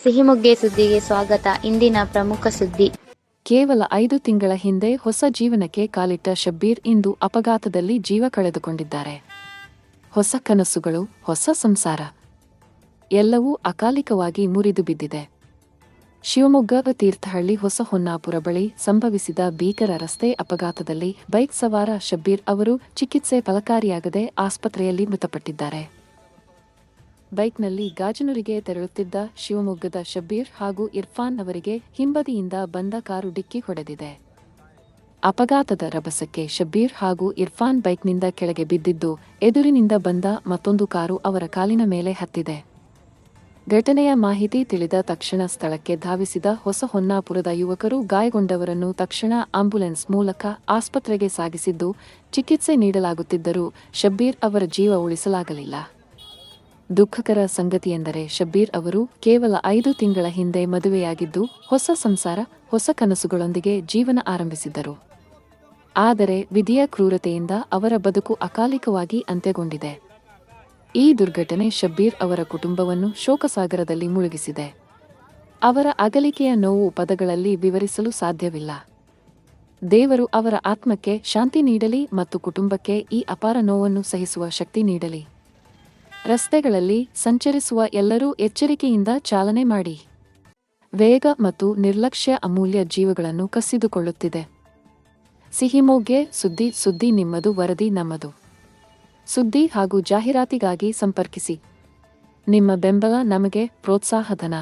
ಸಿಹಿಮೊಗ್ಗೆ ಸುದ್ದಿಗೆ ಸ್ವಾಗತ. ಇಂದಿನ ಪ್ರಮುಖ ಸುದ್ದಿ. ಕೇವಲ 5 ತಿಂಗಳ ಹಿಂದೆ ಹೊಸ ಜೀವನಕ್ಕೆ ಕಾಲಿಟ್ಟ ಶಬ್ಬೀರ್ ಇಂದು ಅಪಘಾತದಲ್ಲಿ ಜೀವ ಕಳೆದುಕೊಂಡಿದ್ದಾರೆ. ಹೊಸ ಕನಸುಗಳು, ಹೊಸ ಸಂಸಾರ ಎಲ್ಲವೂ ಅಕಾಲಿಕವಾಗಿ ಮುರಿದು ಬಿದ್ದಿದೆ. ಶಿವಮೊಗ್ಗ ತೀರ್ಥಹಳ್ಳಿ ಹೊಸ ಹೊನ್ನಾಪುರ ಬಳಿ ಸಂಭವಿಸಿದ ಭೀಕರ ರಸ್ತೆ ಅಪಘಾತದಲ್ಲಿ ಬೈಕ್ ಸವಾರ ಶಬ್ಬೀರ್ ಅವರು ಚಿಕಿತ್ಸೆ ಫಲಕಾರಿಯಾಗದೆ ಆಸ್ಪತ್ರೆಯಲ್ಲಿ ಮೃತಪಟ್ಟಿದ್ದಾರೆ. ಬೈಕ್ನಲ್ಲಿ ಗಾಜನೂರಿಗೆ ತೆರಳುತ್ತಿದ್ದ ಶಿವಮೊಗ್ಗದ ಶಬ್ಬೀರ್ ಹಾಗೂ ಇರ್ಫಾನ್ ಅವರಿಗೆ ಹಿಂಬದಿಯಿಂದ ಬಂದ ಕಾರು ಡಿಕ್ಕಿ ಹೊಡೆದಿದೆ. ಅಪಘಾತದ ರಭಸಕ್ಕೆ ಶಬ್ಬೀರ್ ಹಾಗೂ ಇರ್ಫಾನ್ ಬೈಕ್ನಿಂದ ಕೆಳಗೆ ಬಿದ್ದಿದ್ದು, ಎದುರಿನಿಂದ ಬಂದ ಮತ್ತೊಂದು ಕಾರು ಅವರ ಕಾಲಿನ ಮೇಲೆ ಹತ್ತಿದೆ. ಘಟನೆಯ ಮಾಹಿತಿ ತಿಳಿದ ತಕ್ಷಣ ಸ್ಥಳಕ್ಕೆ ಧಾವಿಸಿದ ಹೊಸ ಹೊನ್ನಾಪುರದ ಯುವಕರು ಗಾಯಗೊಂಡವರನ್ನು ತಕ್ಷಣ ಆಂಬ್ಯುಲೆನ್ಸ್ ಮೂಲಕ ಆಸ್ಪತ್ರೆಗೆ ಸಾಗಿಸಿದ್ದು, ಚಿಕಿತ್ಸೆ ನೀಡಲಾಗುತ್ತಿದ್ದರೂ ಶಬ್ಬೀರ್ ಅವರ ಜೀವ ಉಳಿಸಲಾಗಲಿಲ್ಲ. ದುಃಖಕರ ಸಂಗತಿಯೆಂದರೆ ಶಬ್ಬೀರ್ ಅವರು ಕೇವಲ 5 ತಿಂಗಳ ಹಿಂದೆ ಮದುವೆಯಾಗಿದ್ದು, ಹೊಸ ಸಂಸಾರ, ಹೊಸ ಕನಸುಗಳೊಂದಿಗೆ ಜೀವನ ಆರಂಭಿಸಿದ್ದರು. ಆದರೆ ವಿಧಿಯ ಕ್ರೂರತೆಯಿಂದ ಅವರ ಬದುಕು ಅಕಾಲಿಕವಾಗಿ ಅಂತ್ಯಗೊಂಡಿದೆ. ಈ ದುರ್ಘಟನೆ ಶಬ್ಬೀರ್ ಅವರ ಕುಟುಂಬವನ್ನು ಶೋಕಸಾಗರದಲ್ಲಿ ಮುಳುಗಿಸಿದೆ. ಅವರ ಅಗಲಿಕೆಯ ನೋವು ಪದಗಳಲ್ಲಿ ವಿವರಿಸಲು ಸಾಧ್ಯವಿಲ್ಲ. ದೇವರು ಅವರ ಆತ್ಮಕ್ಕೆ ಶಾಂತಿ ನೀಡಲಿ ಮತ್ತು ಕುಟುಂಬಕ್ಕೆ ಈ ಅಪಾರ ನೋವನ್ನು ಸಹಿಸುವ ಶಕ್ತಿ ನೀಡಲಿ. ರಸ್ತೆಗಳಲ್ಲಿ ಸಂಚರಿಸುವ ಎಲ್ಲರೂ ಎಚ್ಚರಿಕೆಯಿಂದ ಚಾಲನೆ ಮಾಡಿ. ವೇಗ ಮತ್ತು ನಿರ್ಲಕ್ಷ್ಯ ಅಮೂಲ್ಯ ಜೀವಗಳನ್ನು ಕಸಿದುಕೊಳ್ಳುತ್ತಿದೆ. ಸಿಹಿಮೊಗ್ಗೆ ಸುದ್ದಿ ನಿಮ್ಮದು, ವರದಿ ನಮ್ಮದು. ಸುದ್ದಿ ಹಾಗೂ ಜಾಹೀರಾತಿಗಾಗಿ ಸಂಪರ್ಕಿಸಿ. ನಿಮ್ಮ ಬೆಂಬಲ ನಮಗೆ ಪ್ರೋತ್ಸಾಹಧನ.